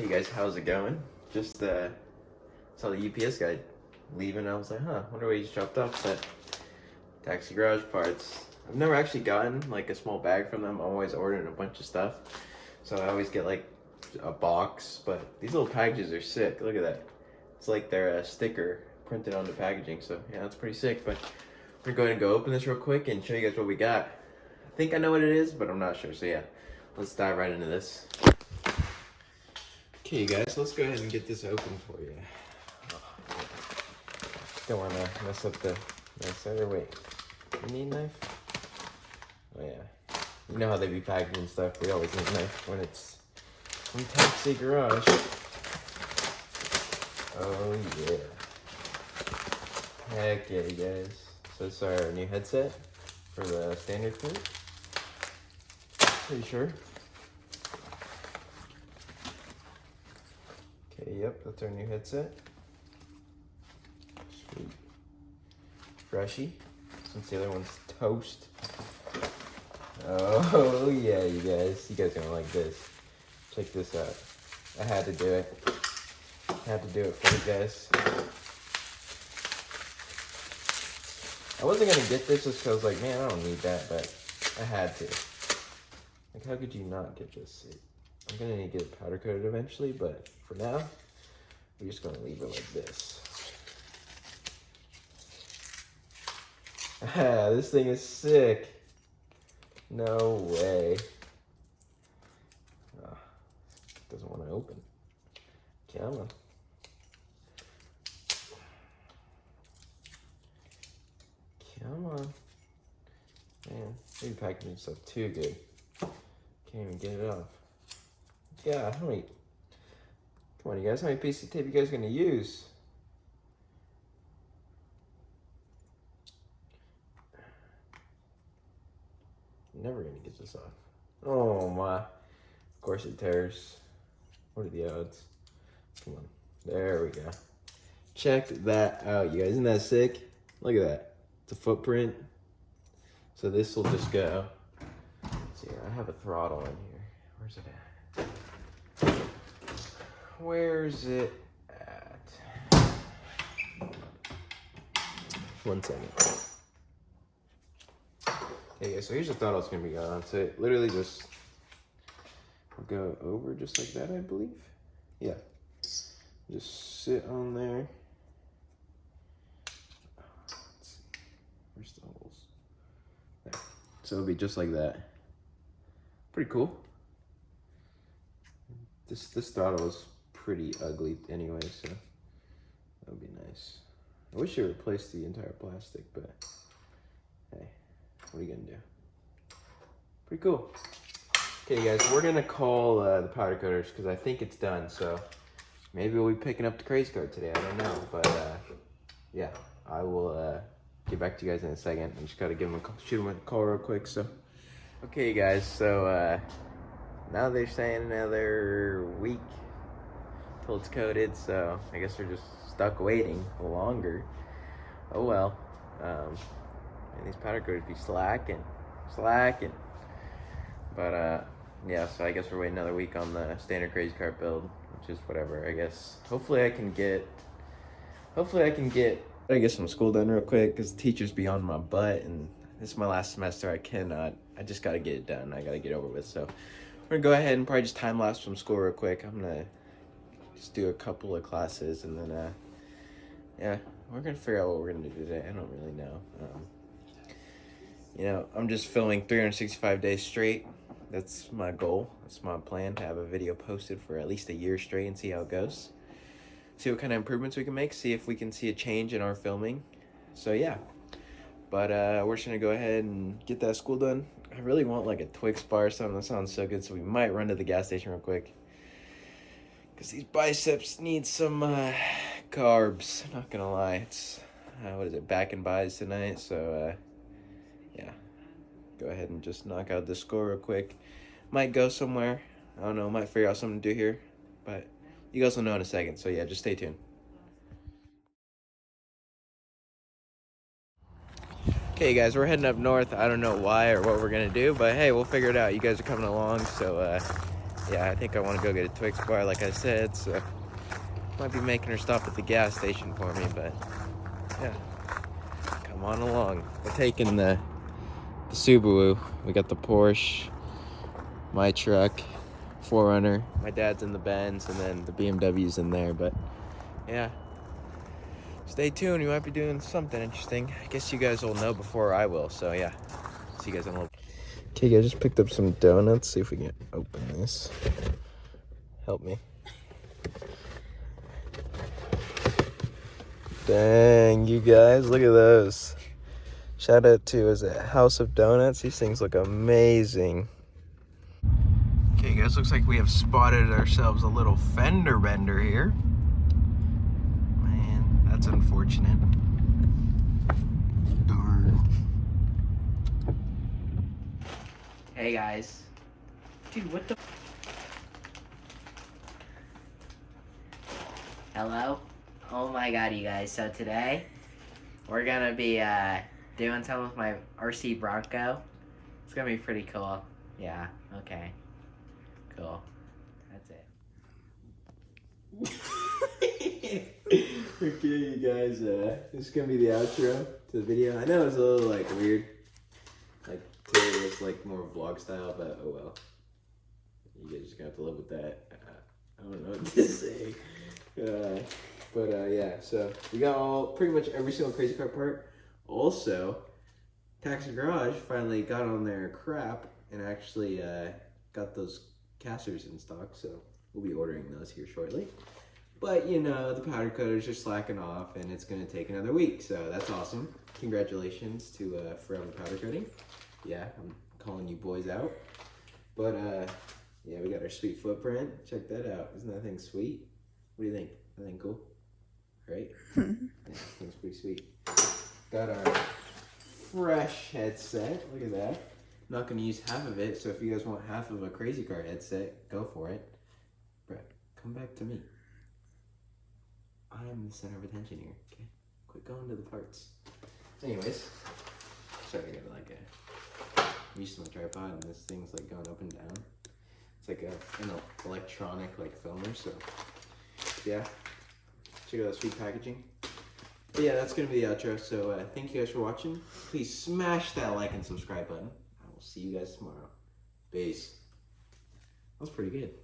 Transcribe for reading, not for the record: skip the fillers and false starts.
Hey guys, how's it going? Just saw the UPS guy leaving. I was like, wonder what he just dropped off. But Taxi Garage Parts. I've never actually gotten like a small bag from them. I'm always ordering a bunch of stuff, so I always get like a box. But these little packages are sick. Look at that. It's like their sticker printed on the packaging. So yeah, that's pretty sick. But we're going to go open this real quick and show you guys what we got. I think I know what it is, but I'm not sure. So yeah, let's dive right into this. Okay, guys, let's go ahead and get this open for you. Don't want to mess up the knife or wait. You need a knife? Oh yeah. You know how they be packaging stuff. We always need a knife when it's from Taxi Garage. Oh yeah. Heck yeah, you guys. So this is our new headset for the standard crew. Pretty sure. Okay, yep, that's our new headset. Sweet. Freshy, since the other one's toast. Oh yeah, you guys are gonna like this. Check this out. I had to do it. Had to do it for you guys. I wasn't gonna get this just because, like, man, I don't need that, but I had to. Like, how could you not get this? I'm gonna need to get it powder coated eventually, but for now, we're just gonna leave it like this. Ah, this thing is sick. No way. Oh, it doesn't want to open. Come on. Come on. Man, maybe packaging stuff too good. Can't even get it off. Yeah, how many? Come on, you guys. How many pieces of tape you guys gonna use? Never gonna get this off. Oh my. Of course it tears. What are the odds? Come on. There we go. Check that out, you guys. Isn't that sick? Look at that. It's a footprint. So this will just go. Let's see here. I have a throttle in here. Where's it at? Where's it at? 1 second. Okay, so here's the throttle it's gonna be on. So it literally just go over just like that, I believe. Yeah. Just sit on there. Let's see. Where's the holes? There. So it'll be just like that. Pretty cool. This throttle is pretty ugly anyway, so that would be nice. I wish it replaced the entire plastic, but hey, what are you gonna do? Pretty cool. Okay, guys, we're gonna call the powder coaters because I think it's done. So maybe we'll be picking up the crazy card today. I don't know, but yeah, I will get back to you guys in a second. I just gotta give them a call, shoot them a call real quick. So, okay, guys. So now they're saying another week till it's coated. So I guess we're just stuck waiting longer. Oh well. And these powder coaters be slacking. But yeah, so I guess we're waiting another week on the standard crazy cart build, which is whatever, I guess. Hopefully I can get some school done real quick because the teachers be on my butt, and this is my last semester. I just gotta get it done. I gotta get over with. So we're gonna go ahead and probably just time lapse from school real quick. I'm gonna just do a couple of classes, and then yeah, we're gonna figure out what we're gonna do today. I don't really know. You know, I'm just filming 365 days straight. That's my goal. That's my plan, to have a video posted for at least a year straight and see how it goes. See what kind of improvements we can make. See if we can see a change in our filming. So yeah. But we're just gonna go ahead and get that school done. I really want like a Twix bar or something. That sounds so good. So we might run to the gas station real quick, because these biceps need some carbs. Not gonna lie. It's what is it? Back and buys tonight. So yeah. Go ahead and just knock out this score real quick. Might go somewhere. I don't know. Might figure out something to do here. But you guys will know in a second. So yeah, just stay tuned. Okay, guys, we're heading up north. I don't know why or what we're going to do, but hey, we'll figure it out. You guys are coming along. So yeah, I think I want to go get a Twix bar, like I said, so might be making her stop at the gas station for me, but yeah, come on along. We're taking the Subaru. We got the Porsche, my truck, 4Runner. My dad's in the Benz, and then the BMW's in there, but yeah. Stay tuned, we might be doing something interesting. I guess you guys will know before I will, so yeah. See you guys in a little. Okay guys, just picked up some donuts. See if we can open this. Help me. Dang, you guys, look at those. Shout out to, is it House of Donuts? These things look amazing. Okay guys, looks like we have spotted ourselves a little fender bender here. Man, that's unfortunate. Darn. Hey guys. Dude, what the? Hello? Oh my god, you guys. So today, we're gonna be doing something with my RC Bronco. It's gonna be pretty cool. Yeah, okay. Cool. That's Okay, you guys, this is gonna be the outro to the video. I know it's a little like weird, like today was like more vlog style, but oh well. You guys just gonna have to live with that. I don't know what to say. Yeah, so we got pretty much every single Crazy Car part. Also, Taxi Garage finally got on their crap and actually got those casters in stock, so we'll be ordering those here shortly. But you know, the powder coaters are slacking off and it's gonna take another week, so that's awesome. Congratulations to Forever Powder Coating. Yeah, I'm calling you boys out. But yeah, we got our sweet footprint. Check that out. Isn't that thing sweet? What do you think? That thing cool? Right? Yeah, this thing's pretty sweet. Got our fresh headset. Look at that. I'm not gonna use half of it, so if you guys want half of a Crazy Car headset, go for it. Brett, come back to me. I am the center of attention here, okay? Quit going to the parts. Anyways, sorry, I got like I'm used to my tripod and this thing's like going up and down. It's like an electronic like filmer, so yeah. Check out that sweet packaging. But yeah, that's gonna be the outro. So thank you guys for watching. Please smash that like and subscribe button. I will see you guys tomorrow. Peace. That was pretty good.